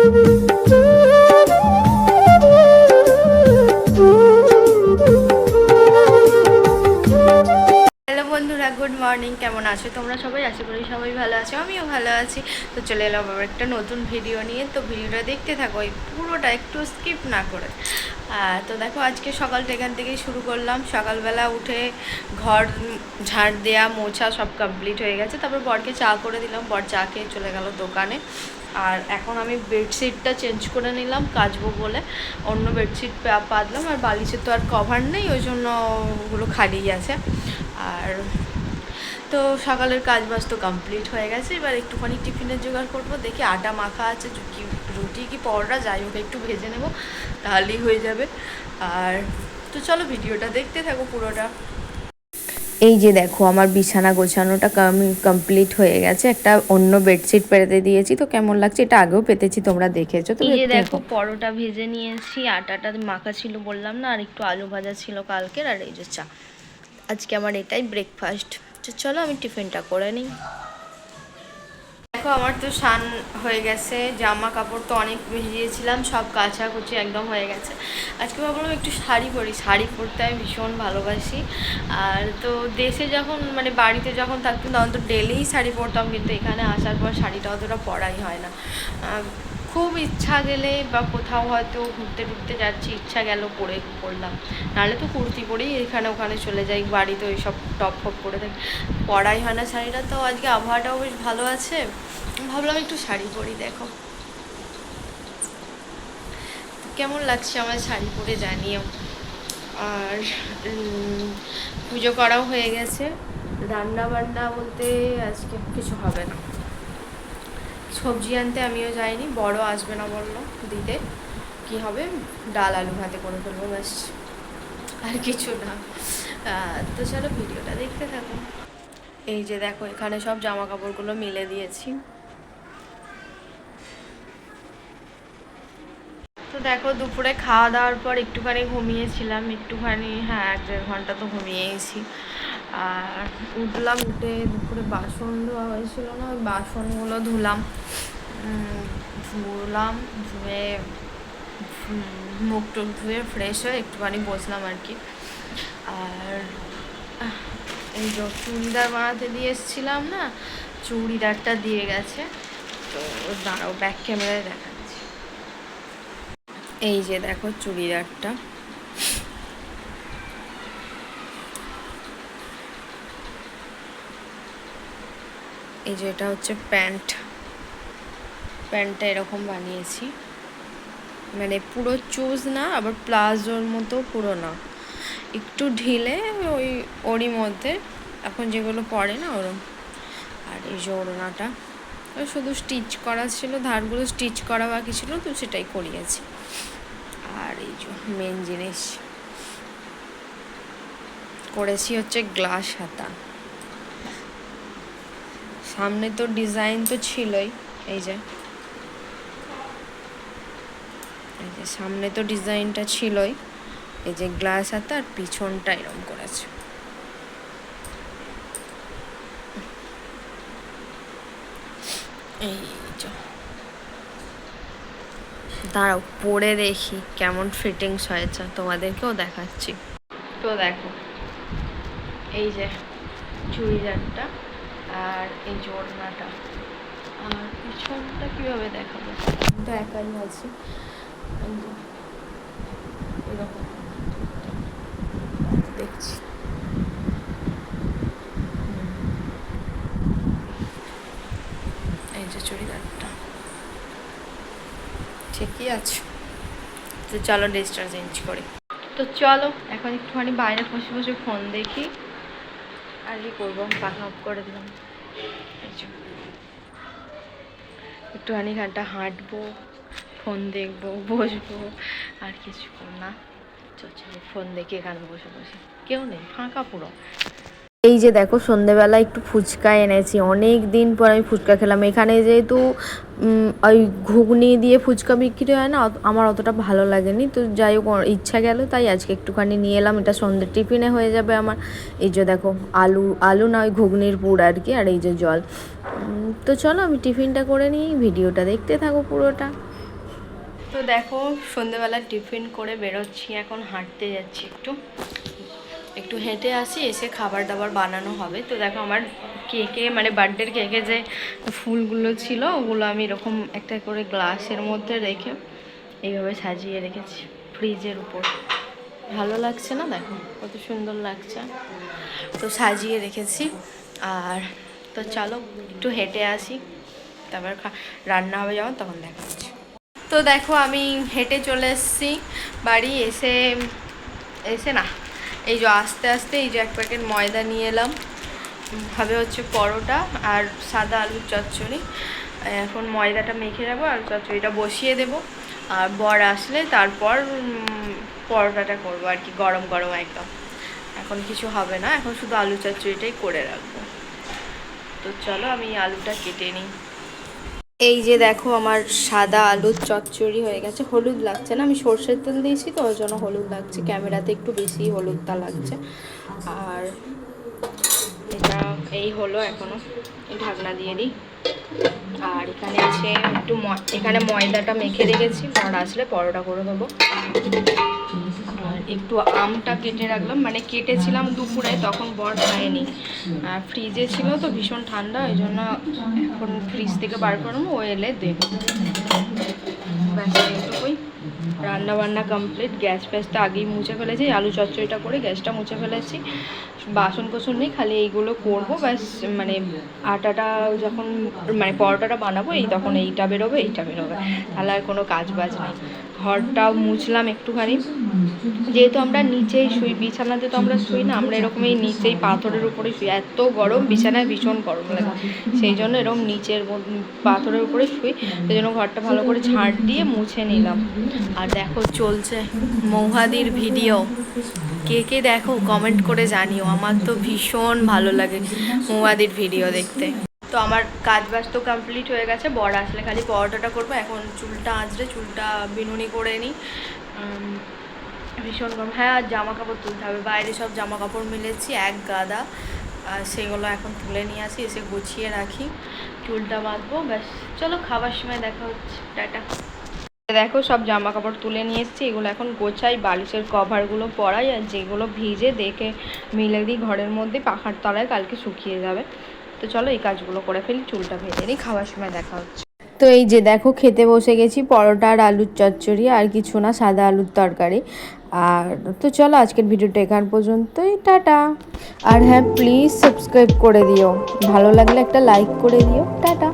বন্ধুরা, good morning. কেমন আছো তোমরা সবাই? আশা করি সবাই ভালো আছো, আমিও ভালো আছি। তো চলে এলাম আবার একটা নতুন ভিডিও নিয়ে। তো ভিডিওটা দেখতে থাকো, এই পুরোটা একটু স্কিপ না করে। তো দেখো, আজকে সকালটা এখান থেকেই শুরু করলাম। সকালবেলা উঠে ঘর ঝাড় দেওয়া মোছা সব কমপ্লিট হয়ে গেছে। তারপর বরকে চা করে দিলাম, বর চা খেয়ে চলে গেল দোকানে। আর এখন আমি বেডশিটটা চেঞ্জ করে নিলাম কাচবো বলে। অন্য বেডশিট পাতলাম, আর বালিশের তো আর কভার নেই, ওই জন্য ওগুলো খালি আছে। আর তো সকালের কাজ বাজ তো কমপ্লিট হয়ে গেছে। এবার একটুখানি টিফিনের জোগাড় করবো। দেখি আটা মাখা আছে, কি রুটি কি পরোটা, যাই হোক একটু ভেজে নেব, তাহলেই হয়ে যাবে। আর তো চলো ভিডিওটা দেখতে থাকো পুরোটা। এই যে দেখো, আমার বিছানা গোছানোটা কমপ্লিট হয়ে গেছে। একটা অন্য বেডশিট পেতে দিয়েছি। তো কেমন লাগছে, এটা আগেও পেতেছি, তোমরা দেখেছো। তো এই যে দেখো, পরোটা ভেজে নিয়েছি, আটাটা মাখা ছিল বললাম না, আর একটু আলু ভাজা ছিল কালকের, আর এই যে চা। আজকে আমার এটাই ব্রেকফাস্ট। তো চলো আমি টিফিনটা করে নিই। দেখো, আমার তো স্নান হয়ে গেছে, জামা কাপড় তো অনেক ভিজিয়েছিলাম, সব কাচাকুচি একদম হয়ে গেছে। আজকে ভাবলাম একটু শাড়ি পরি, শাড়ি পরতে আমি ভীষণ ভালোবাসি। আর তো দেশে যখন মানে বাড়িতে যখন থাকতাম তখন তো ডেলিই শাড়ি পরতাম, কিন্তু এখানে আসার পর শাড়িটা অতটা পরাই হয় না। খুব ইচ্ছা গেলে বা কোথাও হয়তো ঘুরতে টুরতে যাচ্ছি, ইচ্ছা গেল পরলাম, নাহলে তো কুর্তি পরেই এখানে ওখানে চলে যাই। বাড়িতে ওই সব টপ ফপ পরে থাকি, পরাই হয় না শাড়িটা। তো আজকে আবহাওয়াটাও বেশ ভালো আছে, ভাবলাম একটু শাড়ি পরি। দেখো কেমন লাগছে আমার শাড়ি পরে, জানিও। আর পুজো করাও হয়ে গেছে। রান্না বান্না বলতে আজকে কিছু হবে না। সবজি আনতে আমিও যাইনি, বড় আসবে না বললো দিতে। কি হবে, ডাল আলু ভাতে করে ফেলবো, ব্যাস, আর কিছু না। তো চলো ভিডিওটা দেখতে থাকো। এই যে দেখো, এখানে সব জামা কাপড়গুলো মিলে দিয়েছি। তো দেখো, দুপুরে খাওয়া দাওয়ার পর একটুখানি ঘুমিয়েছিলাম, একটুখানি, হ্যাঁ 1-1.5 ঘন্টা তো ঘুমিয়েইছি। আর উঠলাম, উঠে দুপুরে বাসন ধোয়া হয়েছিল না, ওই বাসনগুলো ধুলাম, ধুয়ে মুখ টুক ধুয়ে ফ্রেশ হয়ে একটুখানি বসলাম আর কি। আর এই যে চুড়িদার বানাতে দিয়ে এসেছিলাম না, চুড়িদারটা দিয়ে গেছে। তো দাঁড়াও, ব্যাক ক্যামেরায় দেখাচ্ছি। এই যে দেখো চুড়িদারটা, এই যে এটা হচ্ছে প্যান্টটা এরকম বানিয়েছি, মানে পুরো চুজ না, আবার প্লাজোর মতো পুরো না, একটু ঢিলে, ওই ওরই মধ্যে এখন যেগুলো পরে না ওরম। আর এই যে ওড়নাটা শুধু স্টিচ করা ছিল, ধারগুলো স্টিচ করা বাকি ছিল, তো সেটাই করিয়েছি। আর এই যে মেন জিনিস করেছি হচ্ছে গ্লাস হাতা। সামনে তো ডিজাইন তো ছিলই, এই যে সামনে তো ডিজাইনটা ছিলই, এই যে গ্লাস হাতা, আর পিছনটা এরকম করেছে। এই যে দাঁড়াও, পরে দেখি কেমন ফিটিংস হয়েছে, তোমাদেরকেও দেখাচ্ছি। তো দেখো, এই যে চুড়িদারটা, আর এই যে ওড়নাটা, আর পিছনটা কীভাবে দেখাবো, তো একাই আছি। এই যে এরকম দেখছি, এই যে চুড়িদারটা ঠিকই আছে। তো চলো ড্রেসটা চেঞ্জ করি। তো চলো এখন একটুখানি বাইরে বসে বসে ফোন দেখি, আর কি করবো, পাখা অফ করে দিলাম। একটুখানি ঘন্টা হাঁটবো, ফোন দেখবো, বসবো, আর কিছু না। চলো ফোন দেখি এখানে বসে বসে, কেউ নেই, ফাঁকা পুরো। এই যে দেখো, সন্ধেবেলা একটু ফুচকা এনেছি, অনেক দিন পর আমি ফুচকা খেলাম। এখানে যেহেতু ওই ঘুগনি দিয়ে ফুচকা বিক্রি হয় না, আমার অতটা ভালো লাগেনি। তো যাই হোক, ইচ্ছা গেল, তাই আজকে একটুখানি নিয়ে এলাম, এটা সন্ধ্যের টিফিনে হয়ে যাবে আমার। এই যে দেখো, আলু না, ওই ঘুগনির পুর আর কি, আর এই যে জল। তো চলো আমি টিফিনটা করে নিই, ভিডিওটা দেখতে থাকো পুরোটা। তো দেখো সন্ধেবেলা টিফিন করে বেরোচ্ছি, এখন হাঁটতে যাচ্ছি, একটু হেঁটে আসি, এসে খাবার দাবার বানানো হবে। তো দেখো আমার কেকে মানে বার্থডের কেকে যে ফুলগুলো ছিল ওগুলো আমি এরকম একটা করে গ্লাসের মধ্যে রেখে এইভাবে সাজিয়ে রেখেছি ফ্রিজের উপর। ভালো লাগছে না? দেখো কত সুন্দর লাগছে। তো সাজিয়ে রেখেছি। আর তো চলো একটু হেঁটে আসি, তারপর রান্না হবে যখন তখন দেখা হচ্ছে। তো দেখো আমি হেঁটে চলে এসেছি বাড়ি। এসে না এই যে আস্তে আস্তে এই যে এক প্যাকেট ময়দা নিয়ে এলাম, হবে হচ্ছে পরোটা আর সাদা আলুর চচ্চড়ি। এখন ময়দাটা মেখে যাবো আর চচ্চড়িটা বসিয়ে দেবো, আর বর আসলে তারপর পরোটাটা করবো আর কি, গরম গরম একদম। এখন কিছু হবে না, এখন শুধু আলু চচ্চড়িটাই করে রাখবো। তো চলো আমি আলুটা কেটে নিই। এই যে দেখো আমার সাদা আলুর চচ্চড়ি হয়ে গেছে। হলুদ লাগছে না, আমি সর্ষের তেল দিয়েছি তো ওই জন্য হলুদ লাগছে, ক্যামেরাতে একটু বেশি হলুদটা লাগছে। আর এটা এই হলো, এখনও ঢাকনা দিয়ে দিই। আর এখানে আছে একটু এখানে ময়দাটা মেখে রেখেছি, বর আসলে পরোটা করে দেবো। আর একটু আমটা কেটে রাখলাম, মানে কেটেছিলাম দুপুরে, তখন বর খায়নি, আর ফ্রিজে ছিল তো ভীষণ ঠান্ডা, ওই জন্য এখন ফ্রিজ থেকে বার করবো, ও এলে দেবো। ব্যাস এইটুকুই। রান্না বান্না কমপ্লিট। গ্যাস ফ্যাসটা আগেই মুছে ফেলেছি, আলু চচ্চড়িটা করে গ্যাসটা মুছে ফেলেছি। বাসন কোসন নেই, খালি এইগুলো করবো ব্যাস। মানে আটাটা যখন মানে পরোটাটা বানাবো এই তখন এইটা বেরোবে তাহলে আর কোনো কাজ বাজ নেই। ঘরটাও মুছলাম একটুখানি, যেহেতু আমরা নিচেই শুই, বিছানাতে তো আমরা শুই না, আমরা এরকম এই নিচেই পাথরের উপরে শুই। এত গরম, বিছানায় ভীষণ গরম লাগে, সেই জন্য এরকম নিচের পাথরের উপরে শুই। সেই জন্য ঘরটা ভালো করে ঝাঁট দিয়ে মুছে নিলাম। আর দেখো চলছে মৌহাদির ভিডিও, কে কে দেখো কমেন্ট করে জানিও। আমার তো ভীষণ ভালো লাগে মৌহাদির ভিডিও দেখতে। তো আমার কাজ বাজ তো কমপ্লিট হয়ে গেছে, বর আসলে খালি পরোটাটা করবো। এখন চুলটা আঁচড়ে চুলটা বিনুনি করে নিই। ভীষণ গরম। হ্যাঁ, আর জামা কাপড় তুলতে হবে, বাইরে সব জামা কাপড় মিলেছি এক গাদা, আর সেগুলো এখন তুলে নিয়ে আসি, এসে গুছিয়ে রাখি, চুলটা বাঁধবো ব্যাস। চলো খাবার সময় দেখা হচ্ছে, টাটা। দেখো সব জামা কাপড় তুলে নিয়ে এসেছি, এগুলো এখন গোছাই, বালিশের কভারগুলো পরাই, আর যেগুলো ভিজে দেখে মিলে দিই ঘরের মধ্যে, পাখার তলায়, কালকে শুকিয়ে যাবে। তো চলো এই কাজগুলো করে ফেলি, চুলটা ভেজে নিই, খাওয়ার সময় দেখা হচ্ছে। তো এই যে দেখো খেতে বসে গেছি, পরোটা আর আলুর চচ্চড়ি, আর কিছু না, সাদা আলুর তরকারি। আর তো চলো আজকের ভিডিওটা এখান পর্যন্তই, টাটা। আর হ্যাঁ প্লিজ সাবস্ক্রাইব করে দিও, ভালো লাগলে একটা লাইক করে দিও, টাটা।